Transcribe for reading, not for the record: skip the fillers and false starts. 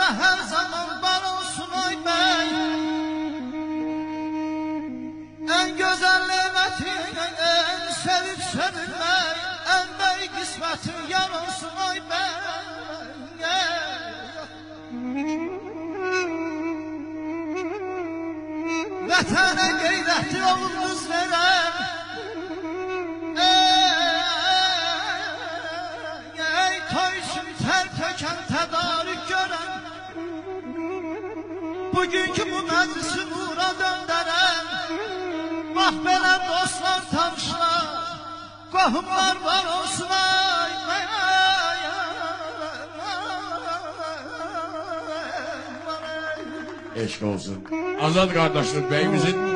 Vətənə hər zaman var olsun ay bəy. En güzel nimetin sevip sevilmek, en büyük kısmetin yar olsun ay ben. Vatana gayretli oğlumuz veren, ey koysun ter töken tedarik gören, bugünkü bu meclisi nura döndüren, bak belə dostlar, tanışlar, qohumlar var olsun ay. Eşk olsun. Azad kardeşlik beyimizin